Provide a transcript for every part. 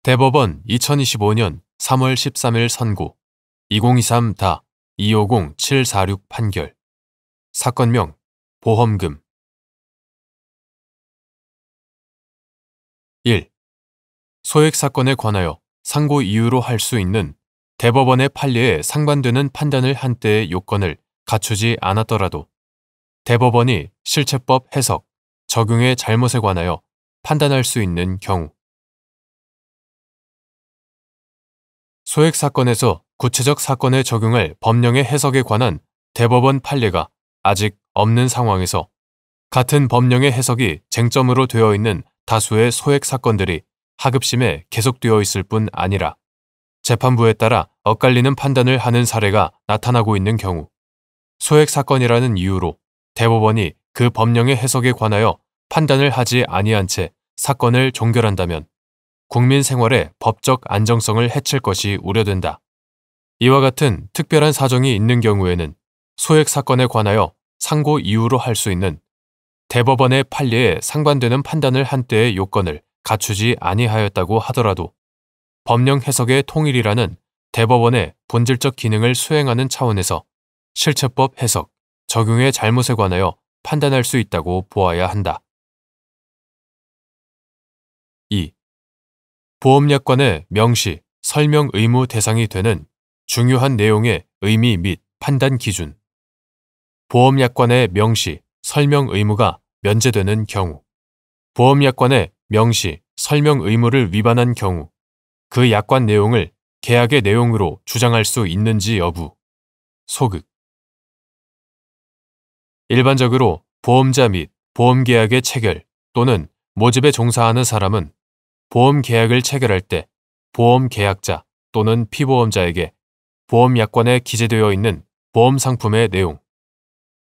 대법원 2025년 3월 13일 선고 2023-250-746 판결 사건명 보험금 1. 소액사건에 관하여 상고 이유로 할 수 있는 대법원의 판례에 상반되는 판단을 한 때의 요건을 갖추지 않았더라도 대법원이 실체법 해석, 적용의 잘못에 관하여 판단할 수 있는 경우 소액사건에서 구체적 사건에 적용할 법령의 해석에 관한 대법원 판례가 아직 없는 상황에서 같은 법령의 해석이 쟁점으로 되어 있는 다수의 소액사건들이 하급심에 계속되어 있을 뿐 아니라 재판부에 따라 엇갈리는 판단을 하는 사례가 나타나고 있는 경우 소액사건이라는 이유로 대법원이 그 법령의 해석에 관하여 판단을 하지 아니한 채 사건을 종결한다면 국민 생활의 법적 안정성을 해칠 것이 우려된다. 이와 같은 특별한 사정이 있는 경우에는 소액사건에 관하여 상고 이유로 할 수 있는 대법원의 판례에 상반되는 판단을 한 때의 요건을 갖추지 아니하였다고 하더라도 법령 해석의 통일이라는 대법원의 본질적 기능을 수행하는 차원에서 실체법 해석, 적용의 잘못에 관하여 판단할 수 있다고 보아야 한다. 2. 보험약관의 명시, 설명 의무 대상이 되는 중요한 내용의 의미 및 판단 기준 보험약관의 명시, 설명 의무가 면제되는 경우 보험약관의 명시, 설명 의무를 위반한 경우 그 약관 내용을 계약의 내용으로 주장할 수 있는지 여부 소극 일반적으로 보험자 및 보험계약의 체결 또는 모집에 종사하는 사람은 보험계약을 체결할 때 보험계약자 또는 피보험자에게 보험약관에 기재되어 있는 보험상품의 내용,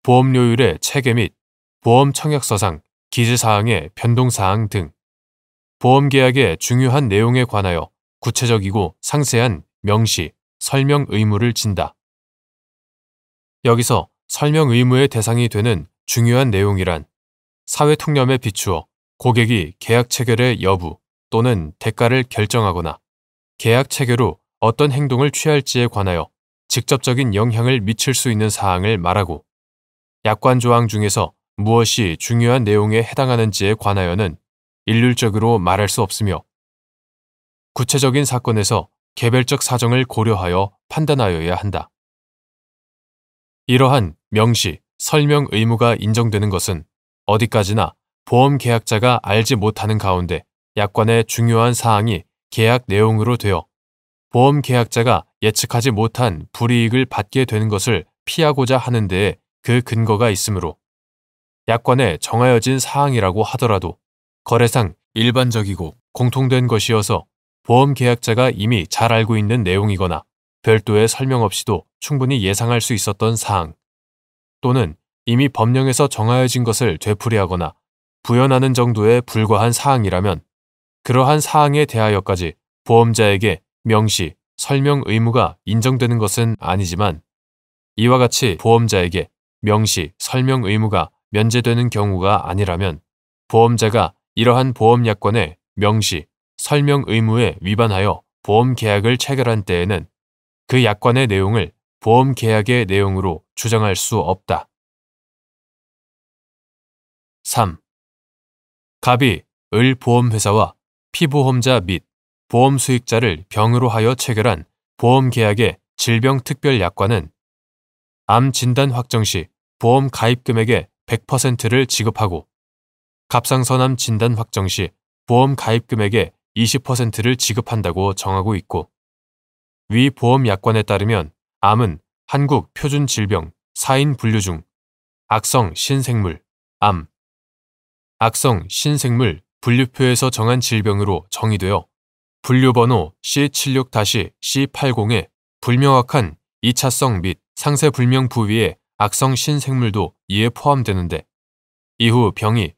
보험료율의 체계 및 보험청약서상 기재사항의 변동사항 등 보험계약의 중요한 내용에 관하여 구체적이고 상세한 명시, 설명 의무를 진다. 여기서 설명 의무의 대상이 되는 중요한 내용이란 사회통념에 비추어 고객이 계약 체결의 여부 또는 대가를 결정하거나 계약 체결 후 어떤 행동을 취할지에 관하여 직접적인 영향을 미칠 수 있는 사항을 말하고 약관 조항 중에서 무엇이 중요한 내용에 해당하는지에 관하여는 일률적으로 말할 수 없으며 구체적인 사건에서 개별적 사정을 고려하여 판단하여야 한다. 이러한 명시, 설명 의무가 인정되는 것은 어디까지나 보험계약자가 알지 못하는 가운데 약관의 중요한 사항이 계약 내용으로 되어 보험계약자가 예측하지 못한 불이익을 받게 되는 것을 피하고자 하는 데에 그 근거가 있으므로 약관에 정하여진 사항이라고 하더라도 거래상 일반적이고 공통된 것이어서 보험계약자가 이미 잘 알고 있는 내용이거나 별도의 설명 없이도 충분히 예상할 수 있었던 사항 또는 이미 법령에서 정하여진 것을 되풀이하거나 부연하는 정도에 불과한 사항이라면 그러한 사항에 대하여까지 보험자에게 명시, 설명 의무가 인정되는 것은 아니지만 이와 같이 보험자에게 명시, 설명 의무가 면제되는 경우가 아니라면 보험자가 이러한 보험약관의 명시, 설명 의무에 위반하여 보험계약을 체결한 때에는 그 약관의 내용을 보험계약의 내용으로 주장할 수 없다. 3. 갑이 을 보험회사와 피보험자 및 보험수익자를 병으로 하여 체결한 보험계약의 질병특별약관은 암 진단 확정 시 보험 가입 금액의 100%를 지급하고 갑상선암 진단 확정 시 보험 가입 금액의 20%를 지급한다고 정하고 있고 위 보험약관에 따르면 암은 한국 표준질병 4인 분류 중 악성 신생물, 암, 악성 신생물 분류표에서 정한 질병으로 정의되어 분류번호 C76-C80의 불명확한 2차성 및 상세 불명 부위의 악성 신생물도 이에 포함되는데 이후 병이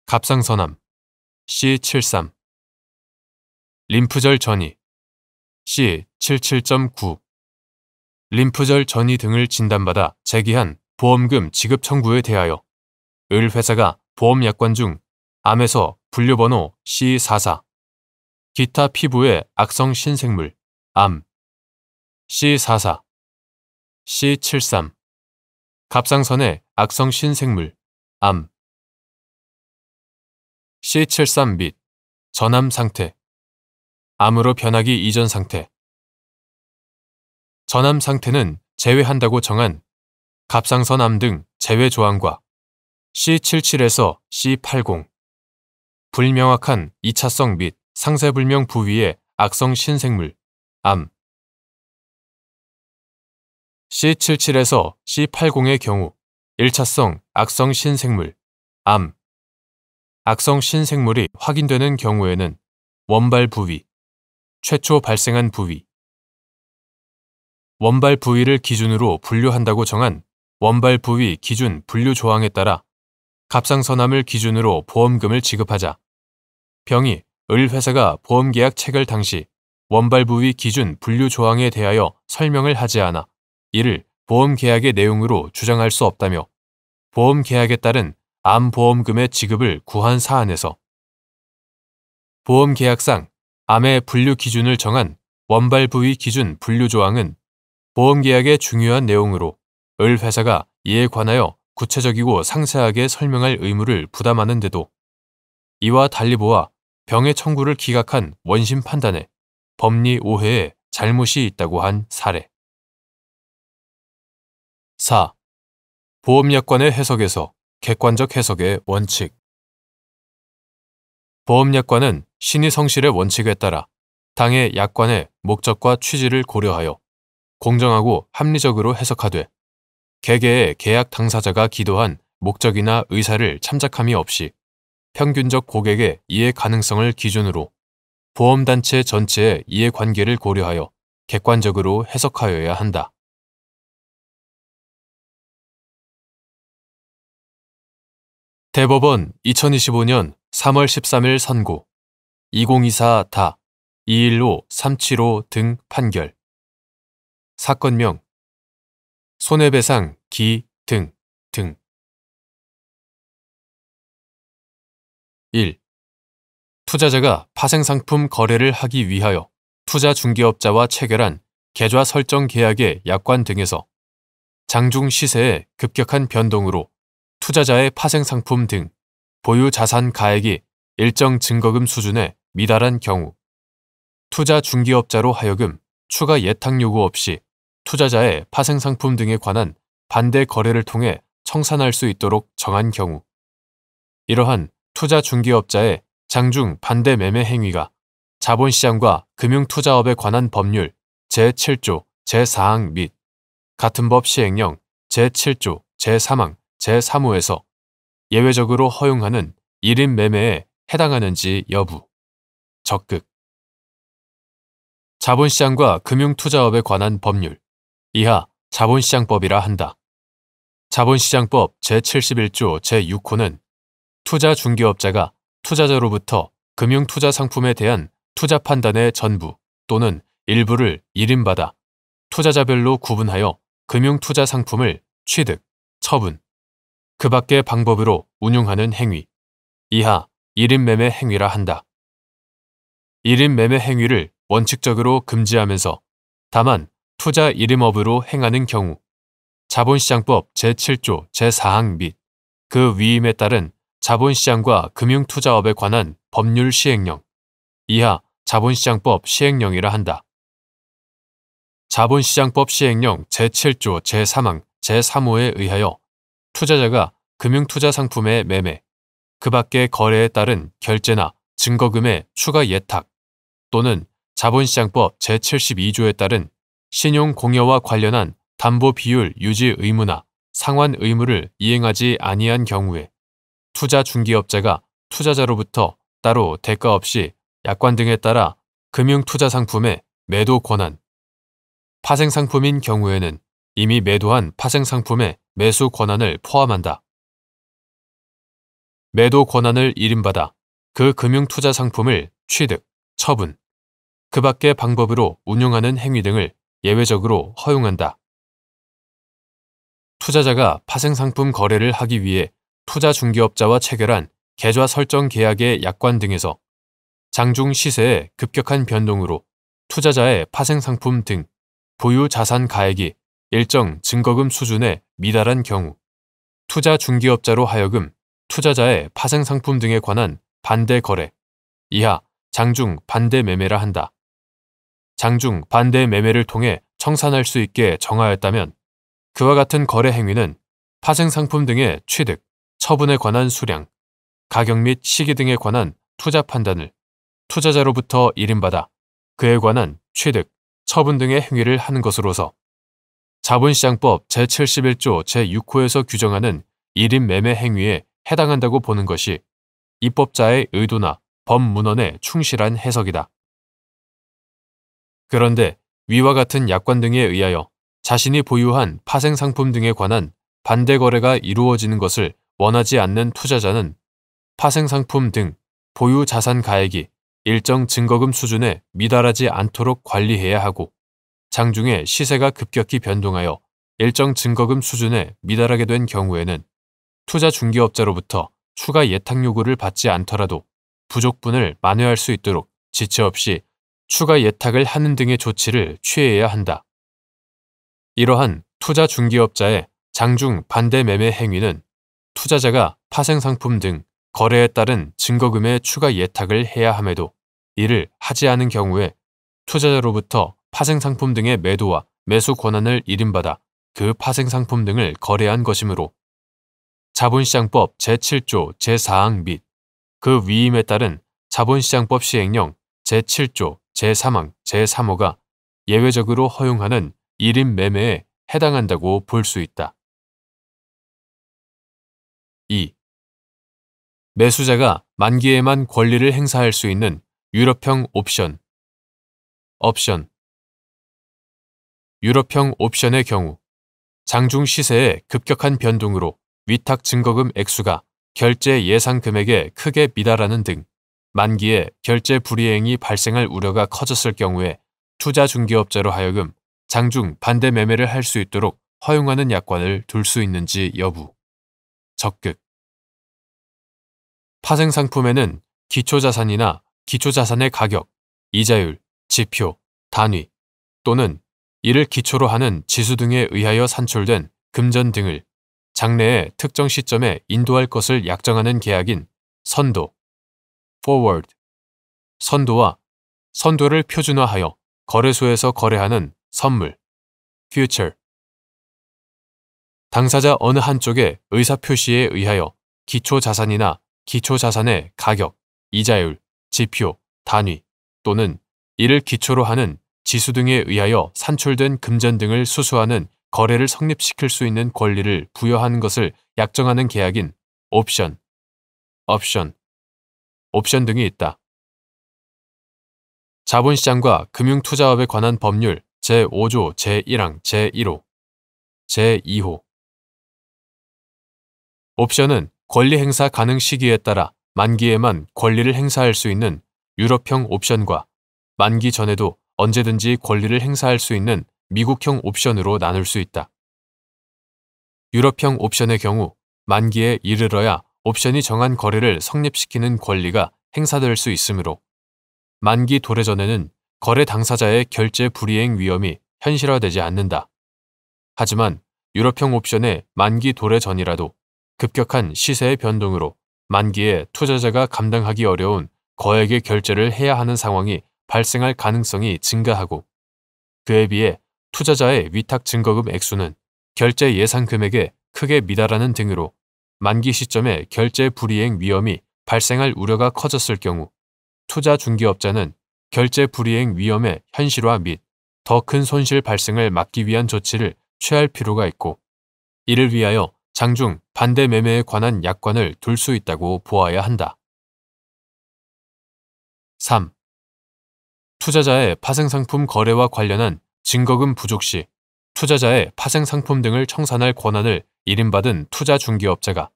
갑상선암 C73, 림프절 전이 C77.9, 림프절 전이 등을 진단받아 제기한 보험금 지급 청구에 대하여 을 회사가 보험약관 중 암에서 분류번호 C44, 기타 피부의 악성 신생물, 암, C44, C73, 갑상선의 악성 신생물, 암, C73 및 전암 상태, 암으로 변하기 이전 상태. 전암 상태는 제외한다고 정한 갑상선암 등 제외 조항과 C77에서 C80, 불명확한 2차성 및 상세불명 부위의 악성 신생물, 암, C77에서 C80의 경우 1차성 악성 신생물, 암, 악성 신생물이 확인되는 경우에는 원발 부위, 최초 발생한 부위, 원발 부위를 기준으로 분류한다고 정한 원발 부위 기준 분류 조항에 따라 갑상선암을 기준으로 보험금을 지급하자. 병이 을 회사가 보험계약 체결 당시 원발 부위 기준 분류 조항에 대하여 설명을 하지 않아 이를 보험계약의 내용으로 주장할 수 없다며 보험계약에 따른 암보험금의 지급을 구한 사안에서 보험계약상 암의 분류 기준을 정한 원발 부위 기준 분류 조항은 보험계약의 중요한 내용으로 을 회사가 이에 관하여 구체적이고 상세하게 설명할 의무를 부담하는데도 이와 달리 보아 병의 청구를 기각한 원심 판단에 법리 오해에 잘못이 있다고 한 사례. 4. 보험약관의 해석에서 객관적 해석의 원칙. 보험약관은 신의 성실의 원칙에 따라 당해 약관의 목적과 취지를 고려하여 공정하고 합리적으로 해석하되 개개의 계약 당사자가 기도한 목적이나 의사를 참작함이 없이 평균적 고객의 이해 가능성을 기준으로 보험단체 전체의 이해관계를 고려하여 객관적으로 해석하여야 한다. 대법원 2025년 3월 13일 선고 2024다 215-375 등 판결. 사건명 손해배상 기 등 1. 투자자가 파생상품 거래를 하기 위하여 투자중개업자와 체결한 계좌 설정 계약의 약관 등에서 장중 시세의 급격한 변동으로 투자자의 파생상품 등 보유 자산 가액이 일정 증거금 수준에 미달한 경우 투자중개업자로 하여금 추가 예탁 요구 없이 투자자의 파생상품 등에 관한 반대 거래를 통해 청산할 수 있도록 정한 경우 이러한 투자중개업자의 장중 반대 매매 행위가 자본시장과 금융투자업에 관한 법률 제7조 제4항 및 같은 법 시행령 제7조 제3항 제3호에서 예외적으로 허용하는 1인 매매에 해당하는지 여부. 적극. 자본시장과 금융투자업에 관한 법률 이하 자본시장법이라 한다. 자본시장법 제71조 제6호는 투자중개업자가 투자자로부터 금융투자상품에 대한 투자 판단의 전부 또는 일부를 일인받아 투자자별로 구분하여 금융투자상품을 취득, 처분, 그 밖의 방법으로 운용하는 행위, 이하 1인 매매 행위라 한다. 1인 매매 행위를 원칙적으로 금지하면서 다만 투자 일임업으로 행하는 경우 자본시장법 제7조 제4항 및 그 위임에 따른 자본시장과 금융투자업에 관한 법률 시행령, 이하 자본시장법 시행령이라 한다. 자본시장법 시행령 제7조 제3항 제3호에 의하여 투자자가 금융투자상품의 매매, 그 밖의 거래에 따른 결제나 증거금의 추가 예탁 또는 자본시장법 제72조에 따른 신용공여와 관련한 담보비율 유지 의무나 상환 의무를 이행하지 아니한 경우에 투자중개업자가 투자자로부터 따로 대가 없이 약관 등에 따라 금융투자상품의 매도 권한, 파생상품인 경우에는 이미 매도한 파생상품의 매수 권한을 포함한다. 매도 권한을 일인받아 그 금융투자상품을 취득, 처분, 그 밖의 방법으로 운용하는 행위 등을 예외적으로 허용한다. 투자자가 파생상품 거래를 하기 위해 투자중개업자와 체결한 계좌 설정 계약의 약관 등에서 장중 시세의 급격한 변동으로 투자자의 파생상품 등 보유 자산 가액이 일정 증거금 수준에 미달한 경우, 투자 중개업자로 하여금 투자자의 파생상품 등에 관한 반대 거래, 이하 장중 반대 매매라 한다. 장중 반대 매매를 통해 청산할 수 있게 정하였다면 그와 같은 거래 행위는 파생상품 등의 취득, 처분에 관한 수량, 가격 및 시기 등에 관한 투자 판단을 투자자로부터 일임받아 그에 관한 취득, 처분 등의 행위를 하는 것으로서 자본시장법 제71조 제6호에서 규정하는 일임 매매 행위에 해당한다고 보는 것이 입법자의 의도나 법문헌에 충실한 해석이다. 그런데 위와 같은 약관 등에 의하여 자신이 보유한 파생상품 등에 관한 반대 거래가 이루어지는 것을 원하지 않는 투자자는 파생상품 등 보유 자산 가액이 일정 증거금 수준에 미달하지 않도록 관리해야 하고, 장중에 시세가 급격히 변동하여 일정 증거금 수준에 미달하게 된 경우에는 투자 중개업자로부터 추가 예탁 요구를 받지 않더라도 부족분을 만회할 수 있도록 지체 없이 추가 예탁을 하는 등의 조치를 취해야 한다. 이러한 투자 중개업자의 장중 반대 매매 행위는 투자자가 파생상품 등 거래에 따른 증거금의 추가 예탁을 해야 함에도 이를 하지 않은 경우에 투자자로부터 파생상품 등의 매도와 매수 권한을 일임받아 그 파생상품 등을 거래한 것이므로 자본시장법 제7조 제4항 및 그 위임에 따른 자본시장법 시행령 제7조 제3항 제3호가 예외적으로 허용하는 일임 매매에 해당한다고 볼 수 있다. 2. 매수자가 만기에만 권리를 행사할 수 있는 유럽형 옵션. 유럽형 옵션의 경우 장중 시세의 급격한 변동으로 위탁 증거금 액수가 결제 예상 금액에 크게 미달하는 등 만기에 결제 불이행이 발생할 우려가 커졌을 경우에 투자 중개업자로 하여금 장중 반대 매매를 할 수 있도록 허용하는 약관을 둘 수 있는지 여부. 적극. 파생상품에는 기초자산이나 기초자산의 가격, 이자율, 지표, 단위 또는 이를 기초로 하는 지수 등에 의하여 산출된 금전 등을 장래의 특정 시점에 인도할 것을 약정하는 계약인 선도, forward, 선도와 선도를 표준화하여 거래소에서 거래하는 선물, future. 당사자 어느 한쪽의 의사표시에 의하여 기초자산이나 기초자산의 가격, 이자율, 지표, 단위 또는 이를 기초로 하는 지수 등에 의하여 산출된 금전 등을 수수하는 거래를 성립시킬 수 있는 권리를 부여하는 것을 약정하는 계약인 옵션, 옵션 등이 있다. 자본시장과 금융투자업에 관한 법률 제5조 제1항 제1호, 제2호. 옵션은 권리 행사 가능 시기에 따라 만기에만 권리를 행사할 수 있는 유럽형 옵션과 만기 전에도 언제든지 권리를 행사할 수 있는 미국형 옵션으로 나눌 수 있다. 유럽형 옵션의 경우 만기에 이르러야 옵션이 정한 거래를 성립시키는 권리가 행사될 수 있으므로 만기 도래 전에는 거래 당사자의 결제 불이행 위험이 현실화되지 않는다. 하지만 유럽형 옵션의 만기 도래 전이라도 급격한 시세의 변동으로 만기에 투자자가 감당하기 어려운 거액의 결제를 해야 하는 상황이 발생할 가능성이 증가하고 그에 비해 투자자의 위탁 증거금 액수는 결제 예상 금액에 크게 미달하는 등으로 만기 시점에 결제 불이행 위험이 발생할 우려가 커졌을 경우 투자 중개업자는 결제 불이행 위험의 현실화 및 더 큰 손실 발생을 막기 위한 조치를 취할 필요가 있고 이를 위하여 장중 반대 매매에 관한 약관을 둘 수 있다고 보아야 한다. 3. 투자자의 파생상품 거래와 관련한 증거금 부족 시 투자자의 파생상품 등을 청산할 권한을 일임받은 투자 중개업자가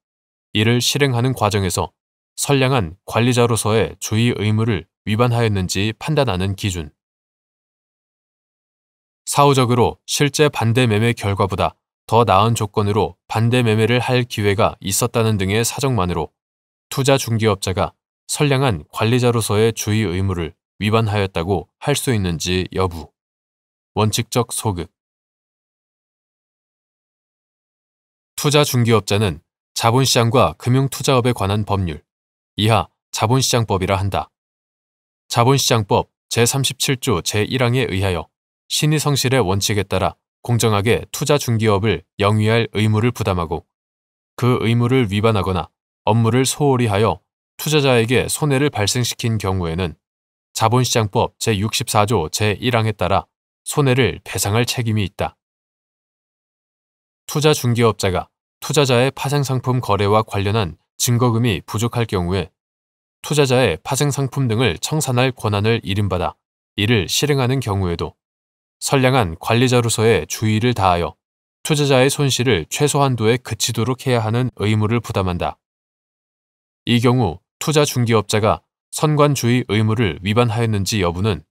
이를 실행하는 과정에서 선량한 관리자로서의 주의 의무를 위반하였는지 판단하는 기준. 사후적으로 실제 반대 매매 결과보다 더 나은 조건으로 반대 매매를 할 기회가 있었다는 등의 사정만으로 투자 중개업자가 선량한 관리자로서의 주의 의무를 위반하였다고 할 수 있는지 여부. 원칙적 소극. 투자중개업자는 자본시장과 금융투자업에 관한 법률, 이하 자본시장법이라 한다. 자본시장법 제37조 제1항에 의하여 신의성실의 원칙에 따라 공정하게 투자중개업을 영위할 의무를 부담하고 그 의무를 위반하거나 업무를 소홀히 하여 투자자에게 손해를 발생시킨 경우에는 자본시장법 제64조 제1항에 따라 손해를 배상할 책임이 있다. 투자중개업자가 투자자의 파생상품 거래와 관련한 증거금이 부족할 경우에 투자자의 파생상품 등을 청산할 권한을 이름받아 이를 실행하는 경우에도 선량한 관리자로서의 주의를 다하여 투자자의 손실을 최소한도에 그치도록 해야 하는 의무를 부담한다. 이 경우 투자중개업자가 선관주의 의무를 위반하였는지 여부는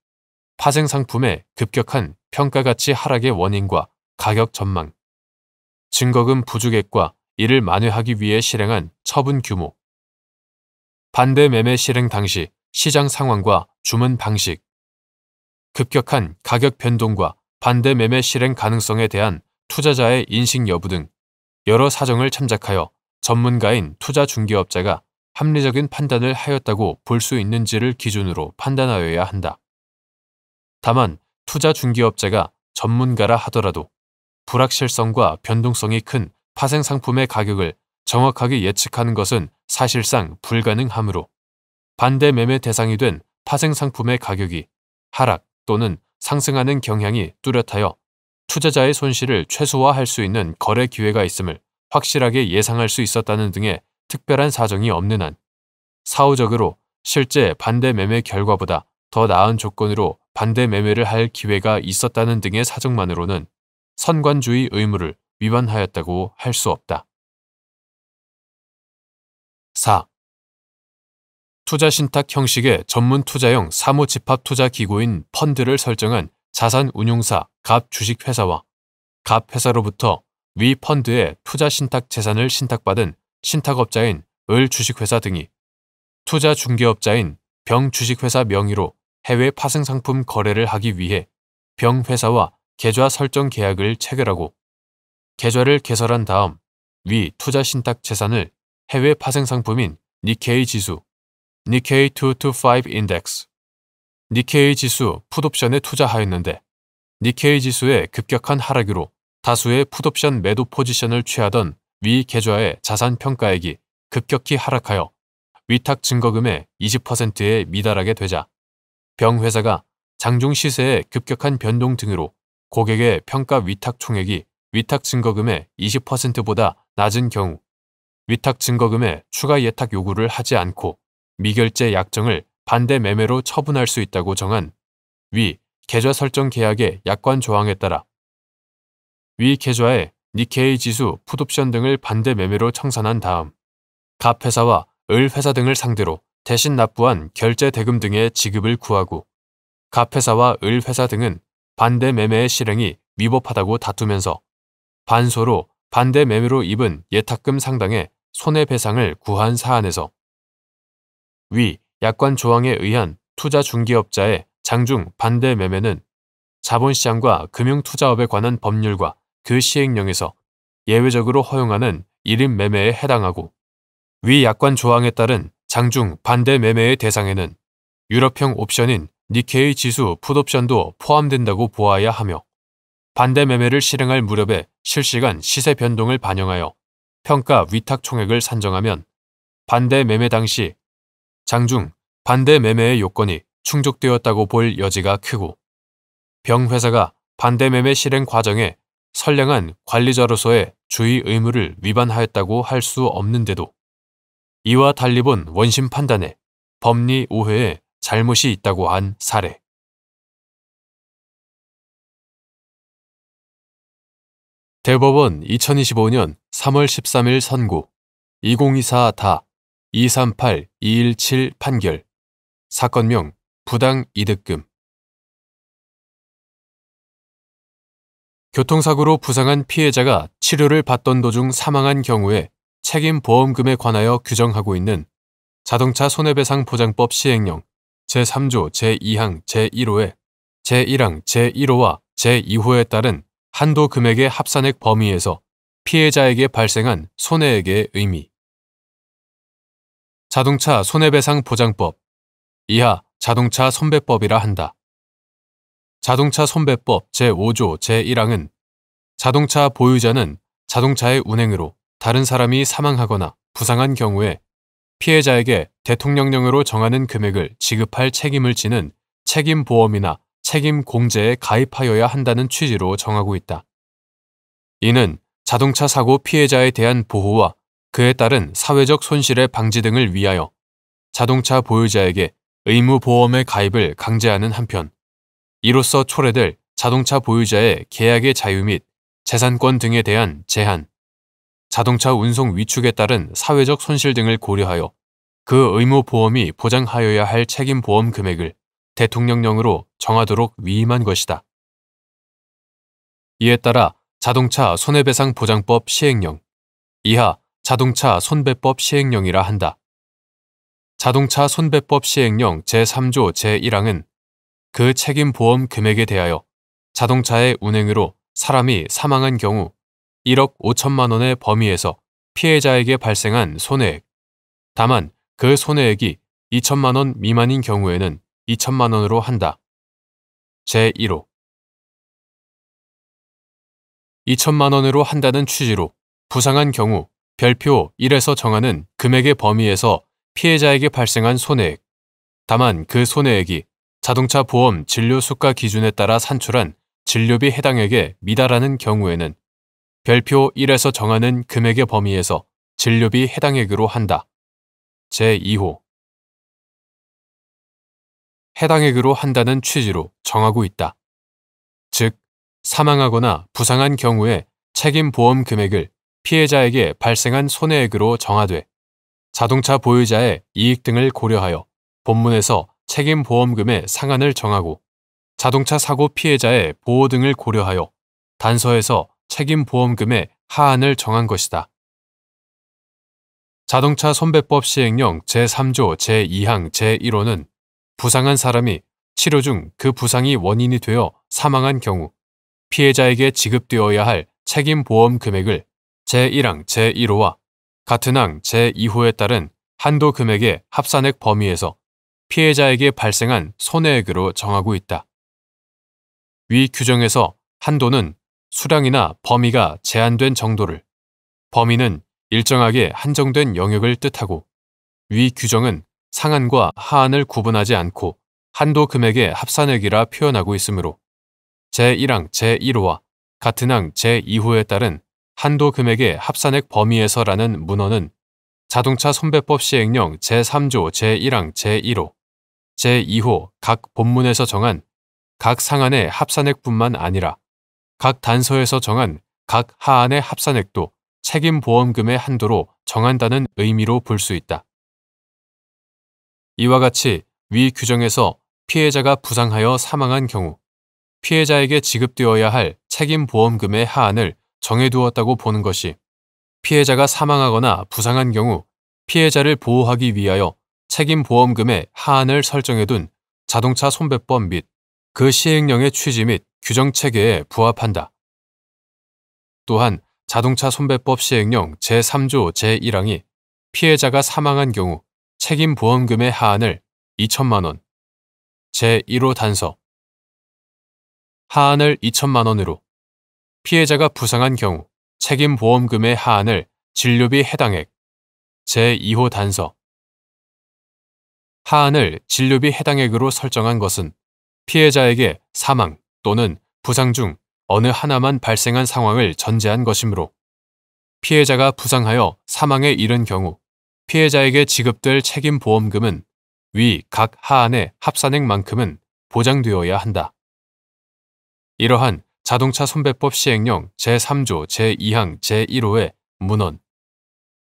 파생상품의 급격한 평가가치 하락의 원인과 가격 전망, 증거금 부족액과 이를 만회하기 위해 실행한 처분 규모, 반대 매매 실행 당시 시장 상황과 주문 방식, 급격한 가격 변동과 반대 매매 실행 가능성에 대한 투자자의 인식 여부 등 여러 사정을 참작하여 전문가인 투자중개업자가 합리적인 판단을 하였다고 볼 수 있는지를 기준으로 판단하여야 한다. 다만 투자중개업자가 전문가라 하더라도 불확실성과 변동성이 큰 파생상품의 가격을 정확하게 예측하는 것은 사실상 불가능하므로 반대 매매 대상이 된 파생상품의 가격이 하락 또는 상승하는 경향이 뚜렷하여 투자자의 손실을 최소화할 수 있는 거래 기회가 있음을 확실하게 예상할 수 있었다는 등의 특별한 사정이 없는 한 사후적으로 실제 반대 매매 결과보다 더 나은 조건으로 반대 매매를 할 기회가 있었다는 등의 사정만으로는 선관주의 의무를 위반하였다고 할 수 없다. 4. 투자신탁 형식의 전문 투자형 사무집합투자기구인 펀드를 설정한 자산운용사 갑 주식회사와 갑 회사로부터 위 펀드의 투자신탁 재산을 신탁받은 신탁업자인 을 주식회사 등이 투자중개업자인 병 주식회사 명의로 해외 파생상품 거래를 하기 위해 병 회사와 계좌 설정 계약을 체결하고 계좌를 개설한 다음 위 투자신탁 재산을 해외 파생상품인 니케이 지수, 니케이 225 인덱스, 니케이 지수 풋옵션에 투자하였는데 니케이 지수의 급격한 하락으로 다수의 풋옵션 매도 포지션을 취하던 위 계좌의 자산 평가액이 급격히 하락하여 위탁 증거금의 20%에 미달하게 되자 병 회사가 장중 시세의 급격한 변동 등으로 고객의 평가 위탁 총액이 위탁 증거금의 20%보다 낮은 경우 위탁 증거금의 추가 예탁 요구를 하지 않고 미결제 약정을 반대 매매로 처분할 수 있다고 정한 위 계좌 설정 계약의 약관 조항에 따라 위 계좌에 니케이 지수 풋옵션 등을 반대 매매로 청산한 다음 갑 회사와 을 회사 등을 상대로 대신 납부한 결제 대금 등의 지급을 구하고 갑 회사와 을 회사 등은 반대 매매의 실행이 위법하다고 다투면서 반소로 반대 매매로 입은 예탁금 상당의 손해배상을 구한 사안에서 위 약관 조항에 의한 투자중개업자의 장중 반대 매매는 자본시장과 금융투자업에 관한 법률과 그 시행령에서 예외적으로 허용하는 1인 매매에 해당하고 위 약관 조항에 따른 장중 반대 매매의 대상에는 유럽형 옵션인 니케이 지수 풋옵션도 포함된다고 보아야 하며 반대 매매를 실행할 무렵에 실시간 시세 변동을 반영하여 평가 위탁 총액을 산정하면 반대 매매 당시 장중 반대 매매의 요건이 충족되었다고 볼 여지가 크고 병 회사가 반대 매매 실행 과정에 선량한 관리자로서의 주의 의무를 위반하였다고 할 수 없는데도 이와 달리 본 원심 판단에 법리 오해에 잘못이 있다고 한 사례. 대법원 2025년 3월 13일 선고 2024-238-217 판결 사건명 부당 이득금 교통사고로 부상한 피해자가 치료를 받던 도중 사망한 경우에 책임 보험금에 관하여 규정하고 있는 자동차 손해배상 보장법 시행령 제3조 제2항 제1호의 제1항 제1호와 제2호에 따른 한도 금액의 합산액 범위에서 피해자에게 발생한 손해액의 의미. 자동차 손해배상 보장법 이하 자동차 손배법이라 한다. 자동차 손배법 제5조 제1항은 자동차 보유자는 자동차의 운행으로 다른 사람이 사망하거나 부상한 경우에 피해자에게 대통령령으로 정하는 금액을 지급할 책임을 지는 책임보험이나 책임공제에 가입하여야 한다는 취지로 정하고 있다. 이는 자동차 사고 피해자에 대한 보호와 그에 따른 사회적 손실의 방지 등을 위하여 자동차 보유자에게 의무보험의 가입을 강제하는 한편, 이로써 초래될 자동차 보유자의 계약의 자유 및 재산권 등에 대한 제한, 자동차 운송 위축에 따른 사회적 손실 등을 고려하여 그 의무보험이 보장하여야 할 책임보험 금액을 대통령령으로 정하도록 위임한 것이다. 이에 따라 자동차 손해배상 보장법 시행령, 이하 자동차 손배법 시행령이라 한다. 자동차 손배법 시행령 제3조 제1항은 그 책임보험 금액에 대하여 자동차의 운행으로 사람이 사망한 경우 1억 5천만 원의 범위에서 피해자에게 발생한 손해액, 다만 그 손해액이 2천만 원 미만인 경우에는 2천만 원으로 한다. 제1호 2천만 원으로 한다는 취지로 부상한 경우 별표 1에서 정하는 금액의 범위에서 피해자에게 발생한 손해액, 다만 그 손해액이 자동차 보험 진료 수가 기준에 따라 산출한 진료비 해당액에 미달하는 경우에는 별표 1에서 정하는 금액의 범위에서 진료비 해당액으로 한다. 제2호 해당액으로 한다는 취지로 정하고 있다. 즉, 사망하거나 부상한 경우에 책임보험 금액을 피해자에게 발생한 손해액으로 정하되 자동차 보유자의 이익 등을 고려하여 본문에서 책임보험금의 상한을 정하고 자동차 사고 피해자의 보호 등을 고려하여 단서에서 책임보험금의 하한을 정한 것이다. 자동차 손배법 시행령 제3조 제2항 제1호는 부상한 사람이 치료 중 그 부상이 원인이 되어 사망한 경우 피해자에게 지급되어야 할 책임보험 금액을 제1항 제1호와 같은 항 제2호에 따른 한도 금액의 합산액 범위에서 피해자에게 발생한 손해액으로 정하고 있다. 위 규정에서 한도는 수량이나 범위가 제한된 정도를, 범위는 일정하게 한정된 영역을 뜻하고 위 규정은 상한과 하한을 구분하지 않고 한도 금액의 합산액이라 표현하고 있으므로 제1항 제1호와 같은 항 제2호에 따른 한도 금액의 합산액 범위에서라는 문헌은 자동차 손배법 시행령 제3조 제1항 제1호, 제2호 각 본문에서 정한 각 상한의 합산액뿐만 아니라 각 단서에서 정한 각 하한의 합산액도 책임보험금의 한도로 정한다는 의미로 볼 수 있다. 이와 같이 위 규정에서 피해자가 부상하여 사망한 경우 피해자에게 지급되어야 할 책임보험금의 하한을 정해두었다고 보는 것이 피해자가 사망하거나 부상한 경우 피해자를 보호하기 위하여 책임보험금의 하한을 설정해둔 자동차 손배법 및 그 시행령의 취지 및 규정체계에 부합한다. 또한 자동차 손배법 시행령 제3조 제1항이 피해자가 사망한 경우 책임보험금의 하한을 2천만 원, 제1호 단서 하한을 2천만 원으로, 피해자가 부상한 경우 책임보험금의 하한을 진료비 해당액, 제2호 단서 하한을 진료비 해당액으로 설정한 것은 피해자에게 사망 또는 부상 중 어느 하나만 발생한 상황을 전제한 것이므로 피해자가 부상하여 사망에 이른 경우 피해자에게 지급될 책임보험금은 위 각 하한의 합산액만큼은 보장되어야 한다. 이러한 자동차 손배법 시행령 제3조 제2항 제1호의 문헌,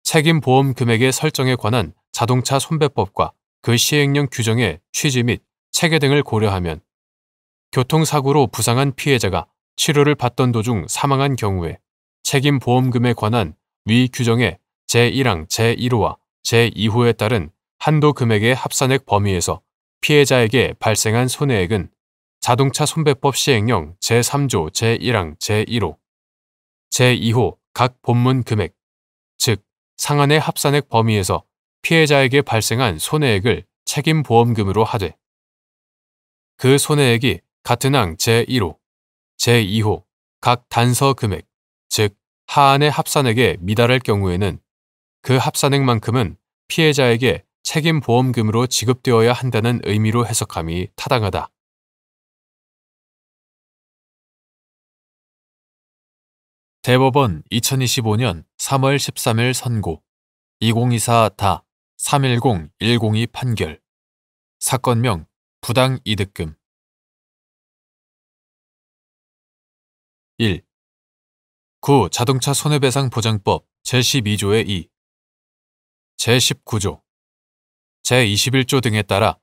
책임보험 금액의 설정에 관한 자동차 손배법과 그 시행령 규정의 취지 및 체계 등을 고려하면 교통사고로 부상한 피해자가 치료를 받던 도중 사망한 경우에 책임보험금에 관한 위 규정의 제1항 제1호와 제2호에 따른 한도 금액의 합산액 범위에서 피해자에게 발생한 손해액은 자동차 손배법 시행령 제3조 제1항 제1호, 제2호 각 본문 금액, 즉 상한의 합산액 범위에서 피해자에게 발생한 손해액을 책임보험금으로 하되 그 손해액이 같은 항 제1호, 제2호 각 단서 금액, 즉 하한의 합산액에 미달할 경우에는 그 합산액만큼은 피해자에게 책임보험금으로 지급되어야 한다는 의미로 해석함이 타당하다. 대법원 2025년 3월 13일 선고 2024 310-102 판결 사건명 부당이득금 1. 구 자동차 손해배상 보장법 제12조의 2, 제19조, 제21조 등에 따라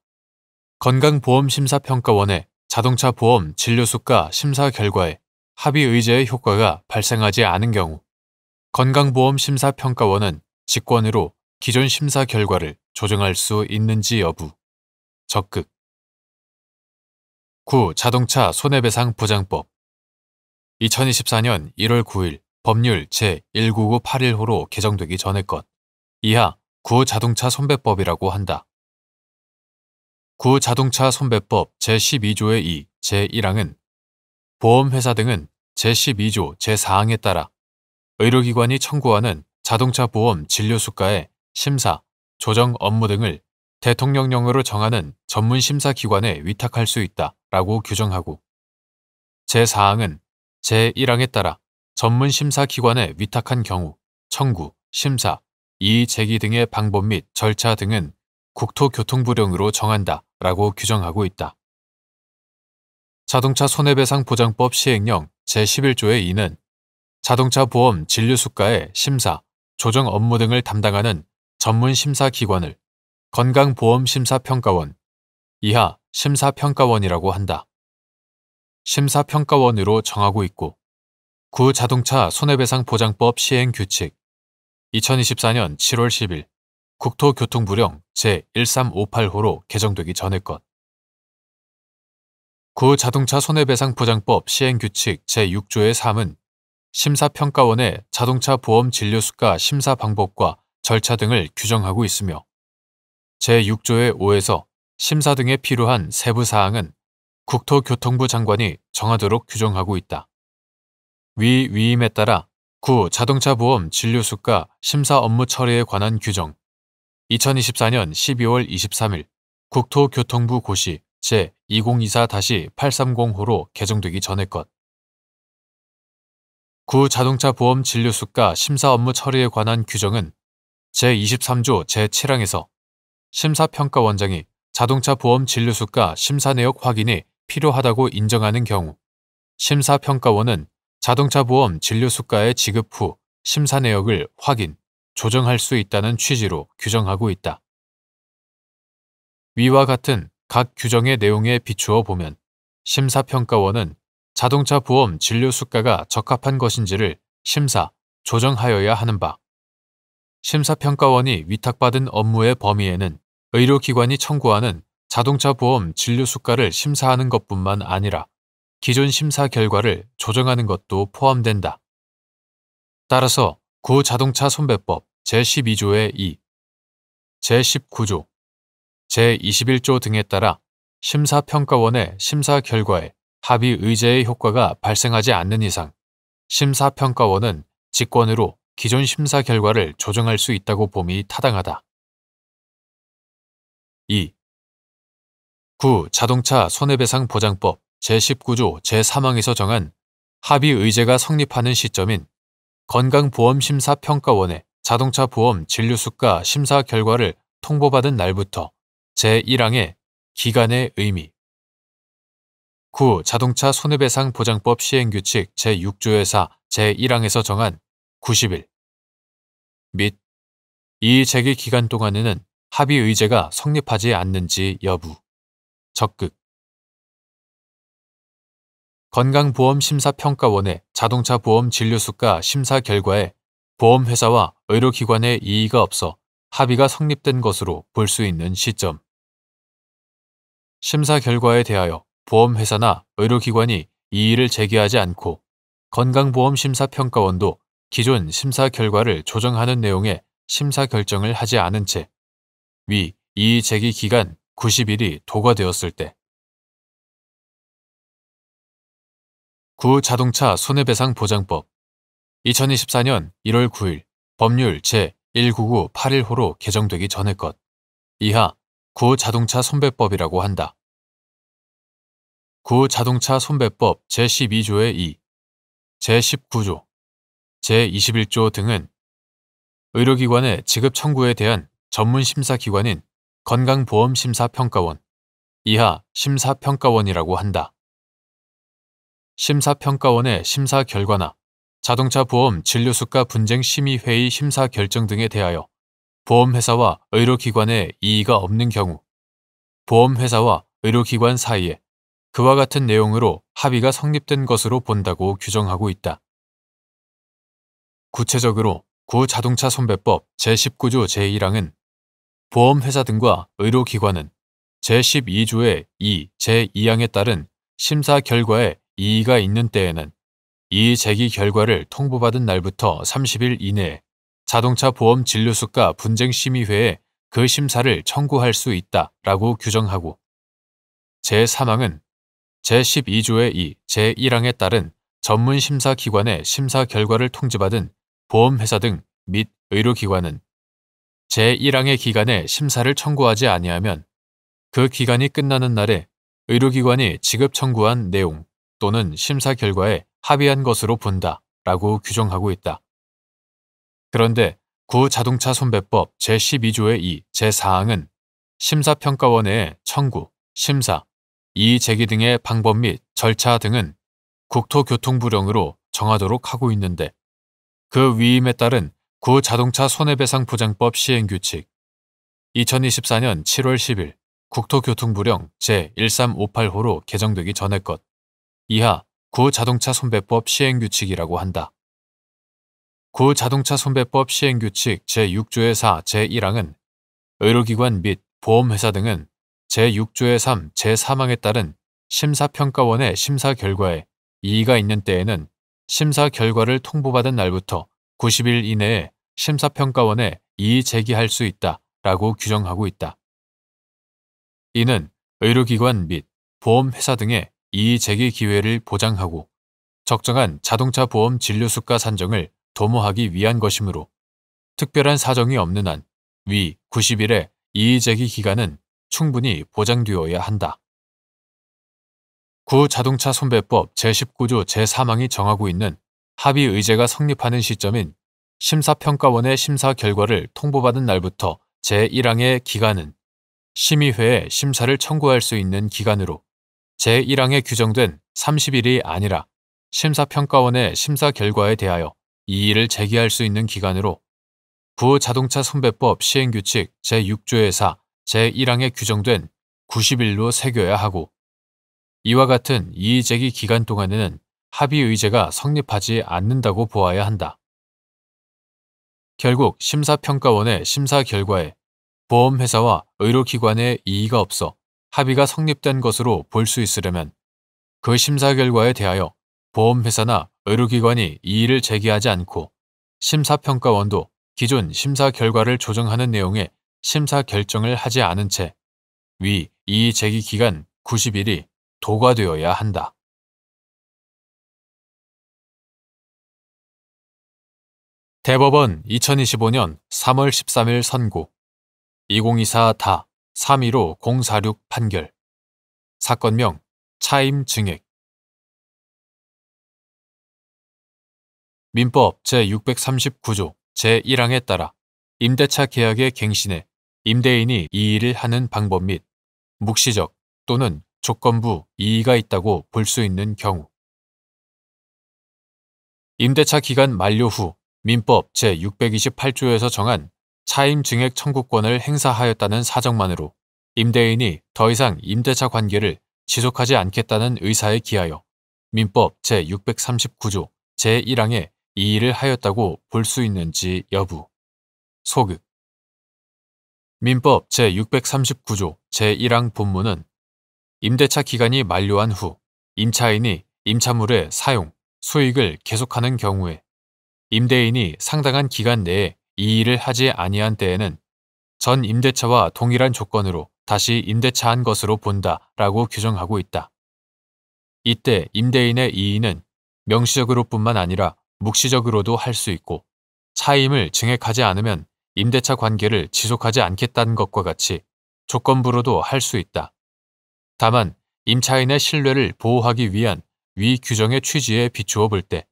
건강보험심사평가원의 자동차 보험 진료수가 심사 결과에 합의의제의 효과가 발생하지 않은 경우 건강보험심사평가원은 직권으로 기존 심사 결과를 조정할 수 있는지 여부. 적극. 구 자동차 손해배상 보장법 2024년 1월 9일 법률 제19981호로 개정되기 전의 것. 이하 구 자동차 손배법이라고 한다. 구 자동차 손배법 제12조의 2, 제1항은 보험회사 등은 제12조 제4항에 따라 의료기관이 청구하는 자동차 보험 진료수가의 심사, 조정 업무 등을 대통령령으로 정하는 전문심사기관에 위탁할 수 있다라고 규정하고 제4항은 제1항에 따라 전문심사기관에 위탁한 경우 청구, 심사, 이의 제기 등의 방법 및 절차 등은 국토교통부령으로 정한다라고 규정하고 있다. 자동차 손해배상 보장법 시행령 제11조의 2는 자동차 보험 진료수가의 심사, 조정 업무 등을 담당하는 전문심사기관을 건강보험심사평가원, 이하 심사평가원이라고 한다. 심사평가원으로 정하고 있고 구 자동차 손해배상 보장법 시행규칙 2024년 7월 10일 국토교통부령 제1358호로 개정되기 전의 것. 구 자동차 손해배상 보장법 시행규칙 제6조의 3은 심사평가원의 자동차 보험 진료수가 심사 방법과 절차 등을 규정하고 있으며 제6조의 5에서 심사 등에 필요한 세부 사항은 국토교통부 장관이 정하도록 규정하고 있다. 위임에 따라 구 자동차 보험 진료수가 심사 업무 처리에 관한 규정 2024년 12월 23일 국토교통부 고시 제2024-830호로 개정되기 전의 것. 구 자동차 보험 진료수가 심사 업무 처리에 관한 규정은 제23조 제7항에서 심사평가원장이 자동차 보험 진료수가 심사 내역 확인이 필요하다고 인정하는 경우 심사평가원은 자동차 보험 진료수가의 지급 후 심사 내역을 확인, 조정할 수 있다는 취지로 규정하고 있다. 위와 같은 각 규정의 내용에 비추어 보면 심사평가원은 자동차 보험 진료수가가 적합한 것인지를 심사, 조정하여야 하는 바, 심사평가원이 위탁받은 업무의 범위에는 의료기관이 청구하는 자동차 보험 진료수가를 심사하는 것뿐만 아니라 기존 심사 결과를 조정하는 것도 포함된다. 따라서 구 자동차 손배법 제12조의 2, 제19조, 제21조 등에 따라 심사평가원의 심사 결과에 합의의제의 효과가 발생하지 않는 이상 심사평가원은 직권으로 기존 심사 결과를 조정할 수 있다고 봄이 타당하다. 2. 구 자동차 손해배상 보장법 제19조 제3항에서 정한 합의의제가 성립하는 시점인 건강보험심사평가원의 자동차 보험 진료수가 심사 결과를 통보받은 날부터 제1항의 기간의 의미, 구 자동차 손해배상 보장법 시행규칙 제6조의 4 제1항에서 정한 90일 및 이의 제기 기간 동안에는 합의의제가 성립하지 않는지 여부. 적극. 건강보험심사평가원의 자동차 보험 진료수가 심사 결과에 보험회사와 의료기관의 이의가 없어 합의가 성립된 것으로 볼 수 있는 시점. 심사 결과에 대하여 보험회사나 의료기관이 이의를 제기하지 않고 건강보험심사평가원도 기존 심사 결과를 조정하는 내용의 심사 결정을 하지 않은 채 위 이의 제기 기간 90일이 도과되었을 때 구자동차 손해배상보장법 2024년 1월 9일 법률 제19981호로 개정되기 전의 것 이하 구자동차 손배법이라고 한다. 구자동차 손배법 제12조의 2, 제19조, 제21조 등은 의료기관의 지급 청구에 대한 전문심사기관인 건강보험심사평가원, 이하 심사평가원이라고 한다. 심사평가원의 심사 결과나 자동차 보험 진료수가 분쟁 심의회의 심사 결정 등에 대하여 보험회사와 의료기관에 이의가 없는 경우 보험회사와 의료기관 사이에 그와 같은 내용으로 합의가 성립된 것으로 본다고 규정하고 있다. 구체적으로 구자동차 손배법 제19조 제1항은 보험회사 등과 의료기관은 제12조의 2, 제2항에 따른 심사 결과에 이의가 있는 때에는 이의 제기 결과를 통보받은 날부터 30일 이내에 자동차 보험 진료수가 분쟁심의회에 그 심사를 청구할 수 있다라고 규정하고 제3항은 제12조의 2, 제1항에 따른 전문심사기관의 심사 결과를 통지받은 보험회사 등 및 의료기관은 제1항의 기간에 심사를 청구하지 아니하면 그 기간이 끝나는 날에 의료기관이 지급 청구한 내용 또는 심사 결과에 합의한 것으로 본다라고 규정하고 있다. 그런데 구자동차 손배법 제12조의 2, 제4항은 심사평가원의 청구, 심사, 이의 제기 등의 방법 및 절차 등은 국토교통부령으로 정하도록 하고 있는데 그 위임에 따른 구자동차 손해배상보장법 시행규칙 2024년 7월 10일 국토교통부령 제1358호로 개정되기 전의 것 이하 구자동차 손배법 시행규칙이라고 한다. 구자동차 손배법 시행규칙 제6조의 4, 제1항은 의료기관 및 보험회사 등은 제6조의 3, 제3항에 따른 심사평가원의 심사 결과에 이의가 있는 때에는 심사 결과를 통보받은 날부터 90일 이내에 심사평가원에 이의 제기할 수 있다라고 규정하고 있다. 이는 의료기관 및 보험회사 등의 이의 제기 기회를 보장하고 적정한 자동차 보험 진료수가 산정을 도모하기 위한 것이므로 특별한 사정이 없는 한 위 90일의 이의 제기 기간은 충분히 보장되어야 한다. 구자동차 손배법 제19조 제3항이 정하고 있는 합의 의제가 성립하는 시점인 심사평가원의 심사 결과를 통보받은 날부터 제1항의 기간은 심의회에 심사를 청구할 수 있는 기간으로 제1항에 규정된 30일이 아니라 심사평가원의 심사 결과에 대하여 이의를 제기할 수 있는 기간으로 구자동차 손배법 시행규칙 제6조의 4, 제1항에 규정된 90일로 새겨야 하고 이와 같은 이의 제기 기간 동안에는 합의 의제가 성립하지 않는다고 보아야 한다. 결국 심사평가원의 심사 결과에 보험회사와 의료기관의 이의가 없어 합의가 성립된 것으로 볼 수 있으려면 그 심사 결과에 대하여 보험회사나 의료기관이 이의를 제기하지 않고 심사평가원도 기존 심사 결과를 조정하는 내용의 심사 결정을 하지 않은 채 위 이의 제기 기간 90일이 도과되어야 한다. 대법원 2025년 3월 13일 선고 2024다 315-046 판결 사건명 차임 증액 민법 제639조 제1항에 따라 임대차 계약의 갱신에 임대인이 이의를 하는 방법 및 묵시적 또는 조건부 이의가 있다고 볼 수 있는 경우 임대차 기간 만료 후 민법 제628조에서 정한 차임 증액 청구권을 행사하였다는 사정만으로 임대인이 더 이상 임대차 관계를 지속하지 않겠다는 의사에 기하여 민법 제639조 제1항에 이의를 하였다고 볼 수 있는지 여부 소극 민법 제639조 제1항 본문은 임대차 기간이 만료한 후 임차인이 임차물의 사용, 수익을 계속하는 경우에 임대인이 상당한 기간 내에 이의를 하지 아니한 때에는 전 임대차와 동일한 조건으로 다시 임대차한 것으로 본다라고 규정하고 있다. 이때 임대인의 이의는 명시적으로뿐만 아니라 묵시적으로도 할 수 있고 차임을 증액하지 않으면 임대차 관계를 지속하지 않겠다는 것과 같이 조건부로도 할 수 있다. 다만 임차인의 신뢰를 보호하기 위한 위 규정의 취지에 비추어 볼 때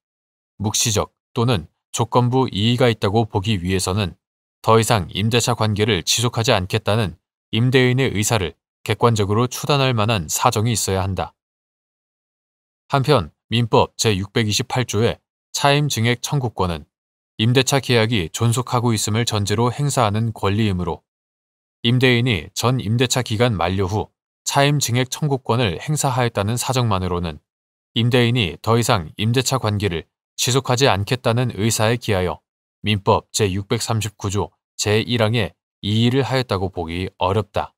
묵시적 또는 조건부 이의가 있다고 보기 위해서는 더 이상 임대차 관계를 지속하지 않겠다는 임대인의 의사를 객관적으로 추단할 만한 사정이 있어야 한다. 한편 민법 제628조의 차임 증액 청구권은 임대차 계약이 존속하고 있음을 전제로 행사하는 권리이므로 임대인이 전 임대차 기간 만료 후 차임 증액 청구권을 행사하였다는 사정만으로는 임대인이 더 이상 임대차 관계를 지속하지 않겠다는 의사에 기하여 민법 제639조 제1항에 이의를 하였다고 보기 어렵다.